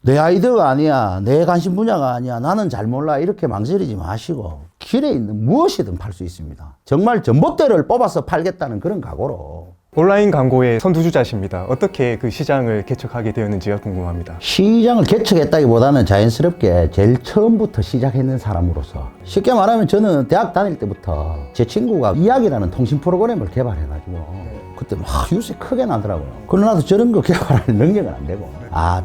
내 아이디어가 아니야, 내 관심 분야가 아니야, 나는 잘 몰라, 이렇게 망설이지 마시고 길에 있는 무엇이든 팔 수 있습니다. 정말 전봇대를 뽑아서 팔겠다는 그런 각오로. 온라인 광고의 선두주자십니다. 어떻게 그 시장을 개척하게 되었는지가 궁금합니다. 시장을 개척했다기보다는 자연스럽게 제일 처음부터 시작했는 사람으로서, 쉽게 말하면 저는 대학 다닐 때부터 제 친구가 이야기라는 통신 프로그램을 개발해가지고 그때 막 유세 크게 나더라고요. 그러나도 저런 거 개발할 능력은 안 되고,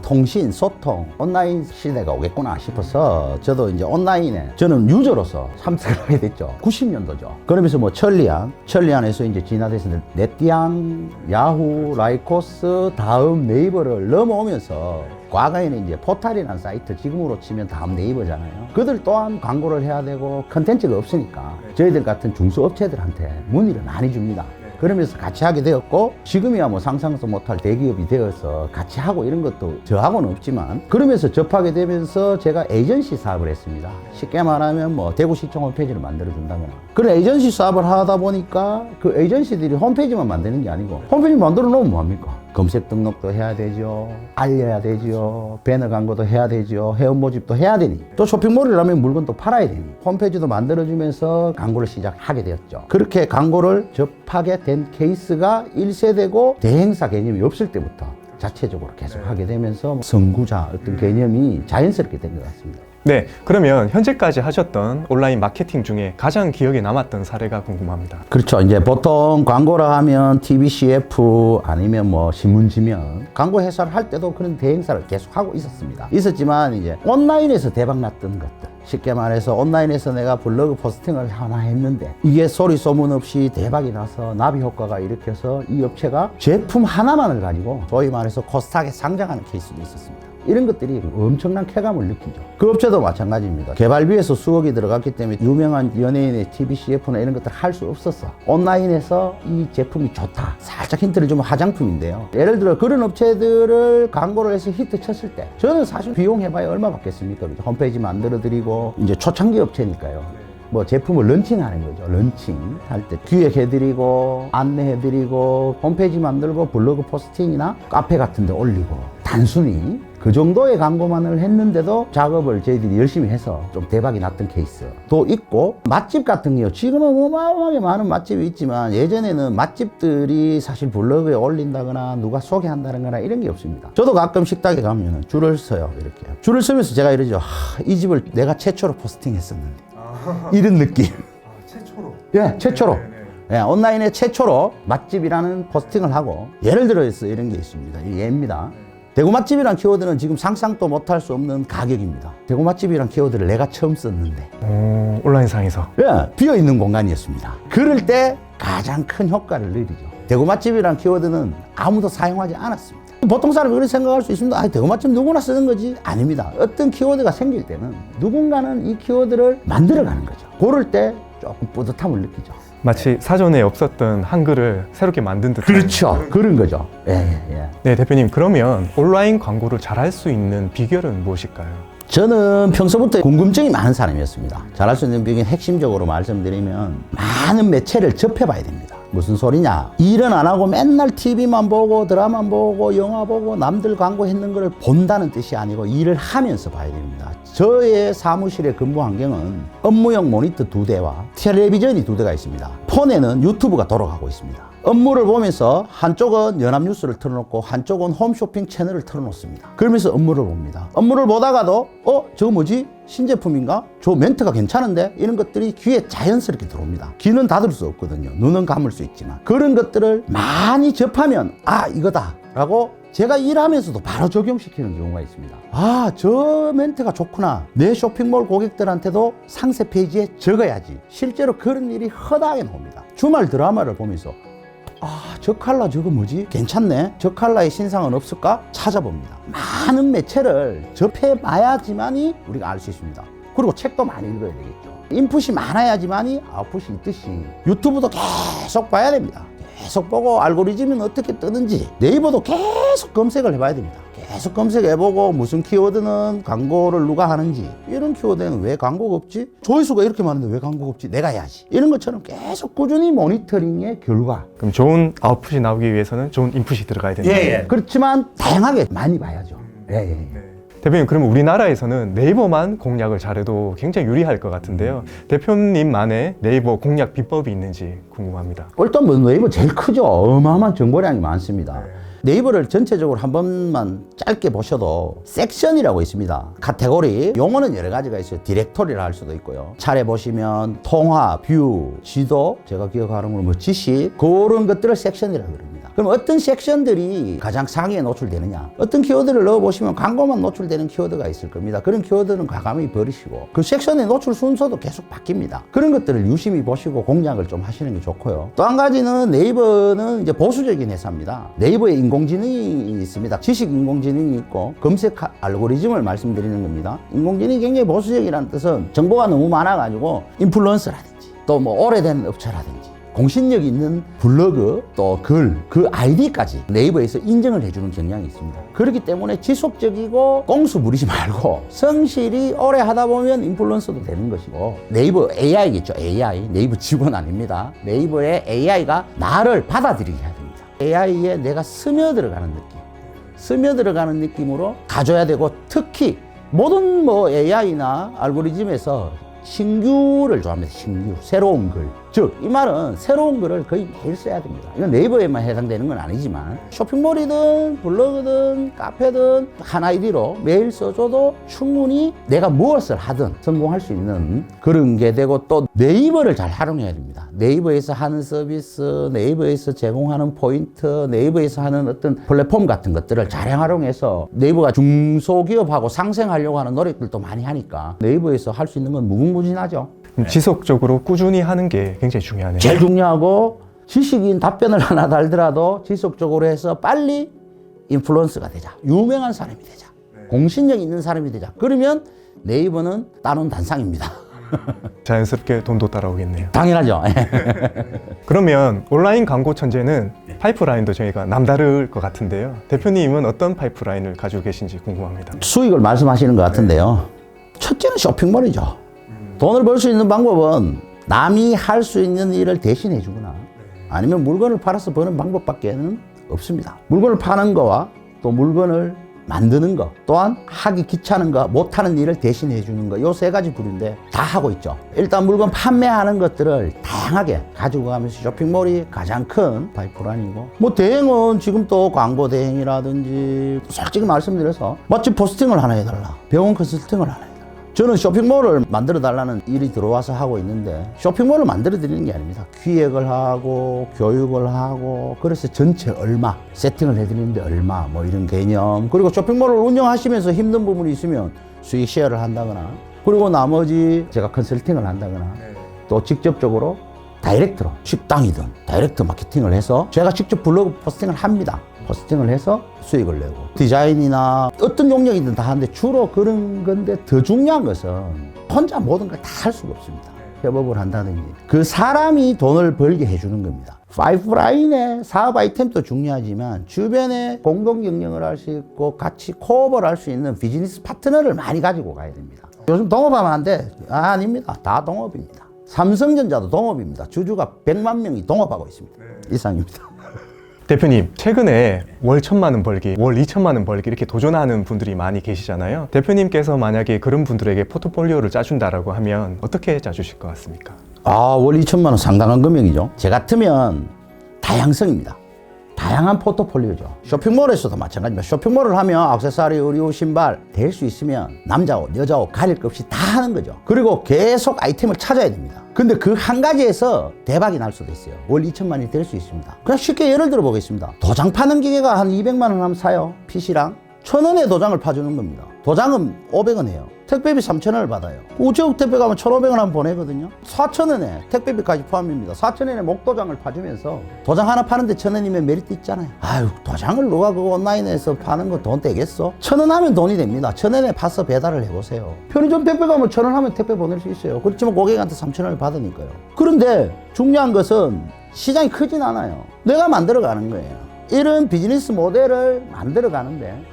통신, 소통, 온라인 시대가 오겠구나 싶어서 저도 이제 온라인에 저는 유저로서 참석을 하게 됐죠. 90년도죠. 그러면서 뭐 천리안에서 이제 진화돼서 네티안, 야후, 라이코스, 다음 네이버를 넘어오면서, 과거에는 이제 포탈이라는 사이트, 지금으로 치면 다음 네이버잖아요. 그들 또한 광고를 해야 되고 컨텐츠가 없으니까 저희들 같은 중소업체들한테 문의를 많이 줍니다. 그러면서 같이 하게 되었고, 지금이야 뭐 상상도 못할 대기업이 되어서 같이 하고 이런 것도 저하고는 없지만, 그러면서 접하게 되면서 제가 에이전시 사업을 했습니다. 쉽게 말하면 뭐 대구시청 홈페이지를 만들어준다거나, 그런 에이전시 사업을 하다 보니까 그 에이전시들이 홈페이지만 만드는 게 아니고, 홈페이지 만들어 놓으면 뭐합니까? 검색 등록도 해야 되죠, 알려야 되죠, 배너 광고도 해야 되죠, 회원 모집도 해야 되니, 또 쇼핑몰을 하면 물건도 팔아야 되니 홈페이지도 만들어주면서 광고를 시작하게 되었죠. 그렇게 광고를 접하게 된 케이스가 1세대고, 대행사 개념이 없을 때부터 자체적으로 계속 하게 되면서 선구자 어떤 개념이 자연스럽게 된 것 같습니다. 네, 그러면 현재까지 하셨던 온라인 마케팅 중에 가장 기억에 남았던 사례가 궁금합니다. 그렇죠. 이제 보통 광고를 하면 TV, CF 아니면 뭐 신문지면, 광고 회사를 할 때도 그런 대행사를 계속 하고 있었지만 이제 온라인에서 대박 났던 것들, 쉽게 말해서 온라인에서 내가 블로그 포스팅을 하나 했는데 이게 소리 소문 없이 대박이 나서 나비 효과가 일으켜서 이 업체가 제품 하나만을 가지고 소위 말해서 코스닥에 상장하는 케이스도 있었습니다. 이런 것들이 엄청난 쾌감을 느끼죠. 그 업체도 마찬가지입니다. 개발비에서 수억이 들어갔기 때문에 유명한 연예인의 TV, CF나 이런 것들 할 수 없었어. 온라인에서 이 제품이 좋다. 살짝 힌트를 주면 화장품인데요. 예를 들어 그런 업체들을 광고를 해서 히트 쳤을 때, 저는 사실 비용 해봐야 얼마 받겠습니까? 그죠? 홈페이지 만들어드리고, 이제 초창기 업체니까요. 뭐 제품을 런칭하는 거죠. 런칭 할 때 기획해드리고 안내해드리고 홈페이지 만들고 블로그 포스팅이나 카페 같은 데 올리고, 단순히 그 정도의 광고만을 했는데도 작업을 저희들이 열심히 해서 좀 대박이 났던 케이스도 있고, 맛집 같은 경우 지금은 어마어마하게 많은 맛집이 있지만 예전에는 맛집들이 사실 블로그에 올린다거나 누가 소개한다거나 이런 게 없습니다. 저도 가끔 식당에 가면 줄을 서요. 이렇게 줄을 서면서 제가 이러죠. 이 집을 내가 최초로 포스팅했었는데, 이런 느낌. 최초로? 예, 최초로. 예, 온라인에 최초로 맛집이라는 포스팅을 하고, 예를 들어서 이런 게 있습니다. 이 예입니다. 대구 맛집이란 키워드는 지금 상상도 못할 수 없는 가격입니다. 대구 맛집이란 키워드를 내가 처음 썼는데, 온라인상에서. 예, 비어있는 공간이었습니다. 그럴 때 가장 큰 효과를 누리죠. 대구 맛집이란 키워드는 아무도 사용하지 않았습니다. 보통 사람이 그렇게 생각할 수 있습니다. 대구 맛집 누구나 쓰는 거지. 아닙니다. 어떤 키워드가 생길 때는 누군가는 이 키워드를 만들어가는 거죠. 그럴 때 조금 뿌듯함을 느끼죠. 마치 사전에 없었던 한글을 새롭게 만든 듯한. 그렇죠. 그런 거죠. 예. 네, 대표님, 그러면 온라인 광고를 잘할 수 있는 비결은 무엇일까요? 저는 평소부터 궁금증이 많은 사람이었습니다. 잘할 수 있는 비결은 핵심적으로 말씀드리면, 많은 매체를 접해봐야 됩니다. 무슨 소리냐? 일은 안 하고 맨날 TV만 보고 드라마 보고 영화 보고 남들 광고했는 걸 본다는 뜻이 아니고 일을 하면서 봐야 됩니다. 저의 사무실의 근무 환경은 업무용 모니터 2대와 텔레비전이 2대가 있습니다. 폰에는 유튜브가 돌아가고 있습니다. 업무를 보면서 한쪽은 연합뉴스를 틀어놓고 한쪽은 홈쇼핑 채널을 틀어놓습니다. 그러면서 업무를 봅니다. 업무를 보다가도 저거 뭐지? 신제품인가? 저 멘트가 괜찮은데? 이런 것들이 귀에 자연스럽게 들어옵니다. 귀는 닫을 수 없거든요. 눈은 감을 수 있지만. 그런 것들을 많이 접하면 이거다 라고 제가 일하면서도 바로 적용시키는 경우가 있습니다. 저 멘트가 좋구나. 내 쇼핑몰 고객들한테도 상세 페이지에 적어야지. 실제로 그런 일이 허다하게 나옵니다. 주말 드라마를 보면서 저 컬러 저거 뭐지? 괜찮네. 저 컬러의 신상은 없을까? 찾아봅니다. 많은 매체를 접해봐야지만이 우리가 알 수 있습니다. 그리고 책도 많이 읽어야 되겠죠. 인풋이 많아야지만이 아웃풋이 있듯이 유튜브도 계속 봐야 됩니다. 계속 보고 알고리즘은 어떻게 뜨는지, 네이버도 계속 검색을 해봐야 됩니다. 계속 검색해보고 무슨 키워드는 광고를 누가 하는지, 이런 키워드는 왜 광고가 없지? 조회수가 이렇게 많은데 왜 광고가 없지? 내가 해야지. 이런 것처럼 계속 꾸준히 모니터링의 결과. 그럼 좋은 아웃풋이 나오기 위해서는 좋은 인풋이 들어가야 된다. 그렇지만 다양하게 많이 봐야죠. 대표님, 그러면 우리나라에서는 네이버만 공략을 잘해도 굉장히 유리할 것 같은데요. 대표님만의 네이버 공략 비법이 있는지 궁금합니다. 일단 뭐 네이버 제일 크죠. 어마어마한 정보량이 많습니다. 네이버를 전체적으로 한 번만 짧게 보셔도 섹션이라고 있습니다. 카테고리, 용어는 여러 가지가 있어요. 디렉토리를 할 수도 있고요. 차례 보시면 통화, 뷰, 지도, 제가 기억하는 건 뭐 지식, 그런 것들을 섹션이라고 그럽니다. 그럼 어떤 섹션들이 가장 상위에 노출되느냐? 어떤 키워드를 넣어보시면 광고만 노출되는 키워드가 있을 겁니다. 그런 키워드는 과감히 버리시고 그 섹션의 노출 순서도 계속 바뀝니다. 그런 것들을 유심히 보시고 공략을 좀 하시는 게 좋고요. 또 한 가지는 네이버는 이제 보수적인 회사입니다. 네이버에 인공지능이 있습니다. 지식 인공지능이 있고 검색 알고리즘을 말씀드리는 겁니다. 인공지능이 굉장히 보수적이라는 뜻은 정보가 너무 많아가지고 인플루언서라든지 또 뭐 오래된 업체라든지 공신력 있는 블로그 또 글, 그 아이디까지 네이버에서 인정을 해주는 경향이 있습니다. 그렇기 때문에 지속적이고 꼼수 부리지 말고 성실히 오래 하다 보면 인플루언서도 되는 것이고 네이버 AI겠죠. AI. 네이버 직원 아닙니다. 네이버의 AI가 나를 받아들이게 해야 됩니다. AI에 내가 스며들어가는 느낌. 스며들어가는 느낌으로 가져야 되고 특히 모든 뭐 AI나 알고리즘에서 신규를 좋아합니다. 신규, 새로운 글. 즉, 이 말은 새로운 글을 거의 매일 써야 됩니다. 이건 네이버에만 해당되는 건 아니지만 쇼핑몰이든 블로그든 카페든 한 아이디로 매일 써줘도 충분히 내가 무엇을 하든 성공할 수 있는 그런 게 되고 또 네이버를 잘 활용해야 됩니다. 네이버에서 하는 서비스, 네이버에서 제공하는 포인트, 네이버에서 하는 어떤 플랫폼 같은 것들을 잘 활용해서 네이버가 중소기업하고 상생하려고 하는 노력들도 많이 하니까 네이버에서 할 수 있는 건 무궁무진하죠. 지속적으로 꾸준히 하는 게 굉장히 중요하네요. 제일 중요하고 지식인 답변을 하나 달더라도 지속적으로 해서 빨리 인플루언서가 되자. 유명한 사람이 되자. 공신력 있는 사람이 되자. 그러면 네이버는 따놓은 단상입니다. 자연스럽게 돈도 따라오겠네요. 당연하죠. 그러면 온라인 광고 천재는 파이프라인도 저희가 남다를 것 같은데요. 대표님은 어떤 파이프라인을 가지고 계신지 궁금합니다. 수익을 말씀하시는 것 같은데요. 첫째는 쇼핑몰이죠. 돈을 벌 수 있는 방법은 남이 할 수 있는 일을 대신해 주거나 아니면 물건을 팔아서 버는 방법밖에는 없습니다. 물건을 파는 거와 또 물건을 만드는 거 또한 하기 귀찮은 거 못하는 일을 대신해 주는 거 요 세 가지 부류인데 다 하고 있죠. 일단 물건 판매하는 것들을 다양하게 가지고 가면서 쇼핑몰이 가장 큰 파이프라인이고 뭐 대행은 지금 또 광고 대행이라든지 솔직히 말씀드려서 맛집 포스팅을 하나 해달라 병원 컨설팅을 하나 해달라 저는 쇼핑몰을 만들어 달라는 일이 들어와서 하고 있는데 쇼핑몰을 만들어 드리는 게 아닙니다. 기획을 하고 교육을 하고 그래서 전체 얼마 세팅을 해드리는데 얼마 뭐 이런 개념 그리고 쇼핑몰을 운영하시면서 힘든 부분이 있으면 수익 쉐어를 한다거나 그리고 나머지 제가 컨설팅을 한다거나 또 직접적으로 다이렉트로 식당이든 다이렉트 마케팅을 해서 제가 직접 블로그 포스팅을 합니다. 포스팅을 해서 수익을 내고 디자인이나 어떤 용역이든 다 하는데 주로 그런 건데 더 중요한 것은 혼자 모든 걸 다 할 수가 없습니다. 협업을 한다든지 그 사람이 돈을 벌게 해주는 겁니다. 파이프라인의 사업 아이템도 중요하지만 주변에 공동 경영을 할 수 있고 같이 코업을 할 수 있는 비즈니스 파트너를 많이 가지고 가야 됩니다. 요즘 동업하면 안 돼? 아닙니다. 다 동업입니다. 삼성전자도 동업입니다. 주주가 100만 명이 동업하고 있습니다. 이상입니다. 대표님, 최근에 월 1,000만 원 벌기, 월 2,000만 원 벌기 이렇게 도전하는 분들이 많이 계시잖아요. 대표님께서 만약에 그런 분들에게 포트폴리오를 짜준다라고 하면 어떻게 짜주실 것 같습니까? 월 2천만 원 상당한 금액이죠. 제 같으면 다양성입니다. 다양한 포트폴리오죠. 쇼핑몰에서도 마찬가지입니다. 쇼핑몰을 하면 액세서리, 의류, 신발 될 수 있으면 남자 옷, 여자 옷 가릴 것 없이 다 하는 거죠. 그리고 계속 아이템을 찾아야 됩니다. 근데 그 한 가지에서 대박이 날 수도 있어요. 월 2천만 원이 될 수 있습니다. 그냥 쉽게 예를 들어 보겠습니다. 도장 파는 기계가 한 200만 원 하면 사요. PC랑 1,000원에 도장을 파주는 겁니다. 도장은 500원 해요. 택배비 3,000원을 받아요. 우체국 택배 가면 1,500원 하면 보내거든요. 4,000원에 택배비까지 포함입니다. 4,000원에 목도장을 파주면서 도장 하나 파는데 1,000원이면 메리트 있잖아요. 아유, 도장을 누가 그 온라인에서 파는 거 돈 되겠어? 1,000원 하면 돈이 됩니다. 1,000원에 파서 배달을 해보세요. 편의점 택배 가면 1,000원 하면 택배 보낼 수 있어요. 그렇지만 고객한테 3,000원을 받으니까요. 그런데 중요한 것은 시장이 크진 않아요. 내가 만들어가는 거예요. 이런 비즈니스 모델을 만들어가는데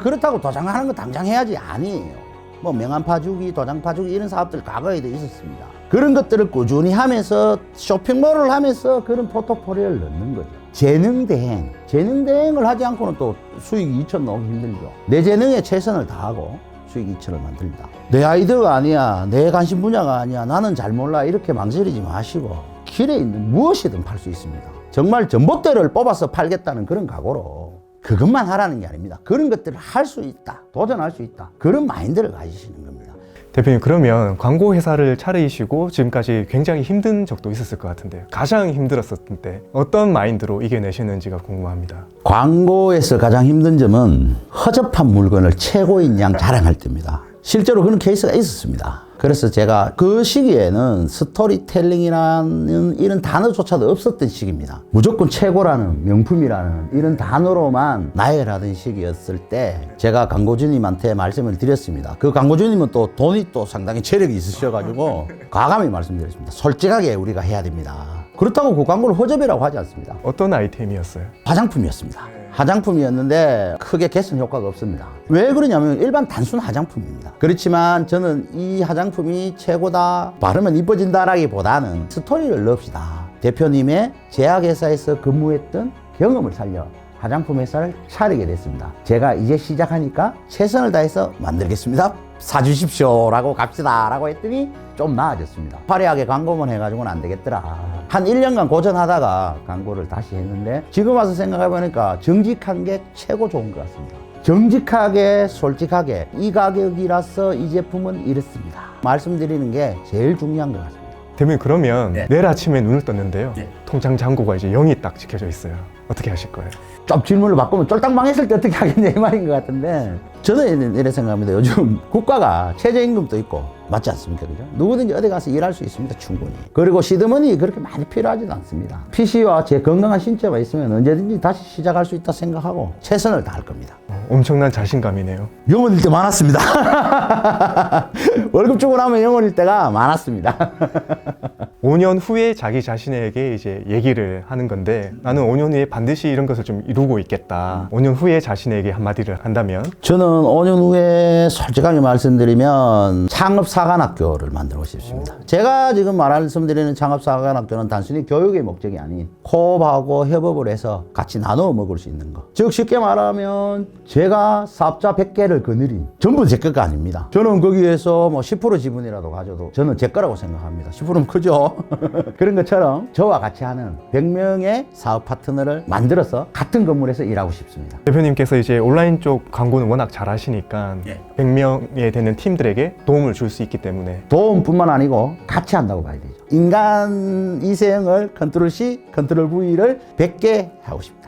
그렇다고 도장하는 거 당장 해야지 아니에요. 뭐 명함 파주기, 도장 파주기 이런 사업들 과거에도 있었습니다. 그런 것들을 꾸준히 하면서 쇼핑몰을 하면서 그런 포트폴리오를 넣는 거죠. 재능대행을 하지 않고는 또 수익이 2천 나오기 힘들죠. 내 재능에 최선을 다하고 수익 2천을 만들다. 내 아이디어가 아니야, 내 관심 분야가 아니야, 나는 잘 몰라, 이렇게 망설이지 마시고 길에 있는 무엇이든 팔 수 있습니다. 정말 전봇대를 뽑아서 팔겠다는 그런 각오로 그것만 하라는 게 아닙니다. 그런 것들을 할 수 있다, 도전할 수 있다, 그런 마인드를 가지시는 겁니다. 대표님, 그러면 광고 회사를 차리시고 지금까지 굉장히 힘든 적도 있었을 것 같은데 가장 힘들었을 때 어떤 마인드로 이겨내시는지가 궁금합니다. 광고에서 가장 힘든 점은 허접한 물건을 최고인 양 자랑할 때입니다. 실제로 그런 케이스가 있었습니다. 그래서 제가 그 시기에는 스토리텔링이라는 이런 단어조차도 없었던 시기입니다. 무조건 최고라는, 명품이라는 이런 단어로만 나열하던 시기였을 때 제가 광고주님한테 말씀을 드렸습니다. 그 광고주님은 또 돈이 또 상당히 체력이 있으셔가지고 과감히 말씀드렸습니다. 솔직하게 우리가 해야 됩니다. 그렇다고 그 광고를 허접이라고 하지 않습니다. 어떤 아이템이었어요? 화장품이었습니다. 화장품이었는데 크게 개선 효과가 없습니다. 왜 그러냐면 일반 단순 화장품입니다. 그렇지만 저는 이 화장품이 최고다, 바르면 이뻐진다라기보다는 스토리를 넣읍시다. 대표님의 제약회사에서 근무했던 경험을 살려 화장품 회사를 차리게 됐습니다. 제가 이제 시작하니까 최선을 다해서 만들겠습니다. 사주십시오 라고 갑시다 라고 했더니 좀 나아졌습니다. 화려하게 광고만 해가지고는 안 되겠더라. 한 1년간 고전하다가 광고를 다시 했는데 지금 와서 생각해보니까 정직한 게 최고 좋은 것 같습니다. 정직하게 솔직하게 이 가격이라서 이 제품은 이렇습니다 말씀드리는 게 제일 중요한 것 같습니다. 대표님, 그러면 내일 아침에 눈을 떴는데요. 네. 통장 잔고가 이제 0이 딱 찍혀져 있어요. 어떻게 하실 거예요? 좀 질문을 바꾸면 쫄딱 망했을 때 어떻게 하겠냐 이 말인 것 같은데 저는 이래 생각합니다. 요즘 국가가 최저임금도 있고 맞지 않습니까? 그죠? 누구든지 어디 가서 일할 수 있습니다. 충분히. 그리고 시드머니 그렇게 많이 필요하지도 않습니다. PC와 제 건강한 신체가 있으면 언제든지 다시 시작할 수 있다 생각하고 최선을 다할 겁니다. 엄청난 자신감이네요. 영혼일 때 많았습니다. 월급 주고 나면 영혼일 때가 많았습니다. 5년 후에 자기 자신에게 이제 얘기를 하는 건데 나는 5년 후에 반드시 이런 것을 좀 이루고 있겠다. 5년 후에 자신에게 한마디를 한다면? 저는 5년 후에 솔직하게 말씀드리면 창업사관학교를 만들고 싶습니다. 제가 지금 말씀드리는 창업사관학교는 단순히 교육의 목적이 아닌 코업하고 협업을 해서 같이 나눠 먹을 수 있는 것. 즉 쉽게 말하면 제가 사업자 100개를 거느린 전부 제 거가 아닙니다. 저는 거기에서 뭐 10% 지분이라도 가져도 저는 제 거라고 생각합니다. 10%는 크죠. 그런 것처럼 저와 같이 하는 100명의 사업 파트너를 만들어서 같은 건물에서 일하고 싶습니다. 대표님께서 이제 온라인 쪽 광고는 워낙 잘 하시니까 100명에 되는 팀들에게 도움을 줄 수 있기 때문에 도움뿐만 아니고 같이 한다고 봐야 되죠. 인간 이세형을 컨트롤 C, 컨트롤 V를 100개 하고 싶다.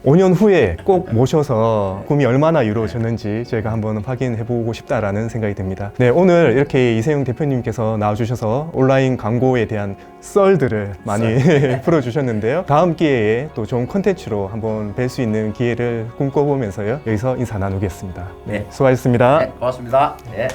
5년 후에 꼭 모셔서 꿈이 얼마나 이루어졌는지 제가 한번 확인해보고 싶다라는 생각이 듭니다. 네, 오늘 이렇게 이세용 대표님께서 나와주셔서 온라인 광고에 대한 썰들을 많이 풀어주셨는데요. 다음 기회에 또 좋은 콘텐츠로 한번 뵐 수 있는 기회를 꿈꿔보면서요. 여기서 인사 나누겠습니다. 네, 수고하셨습니다. 네, 고맙습니다. 네.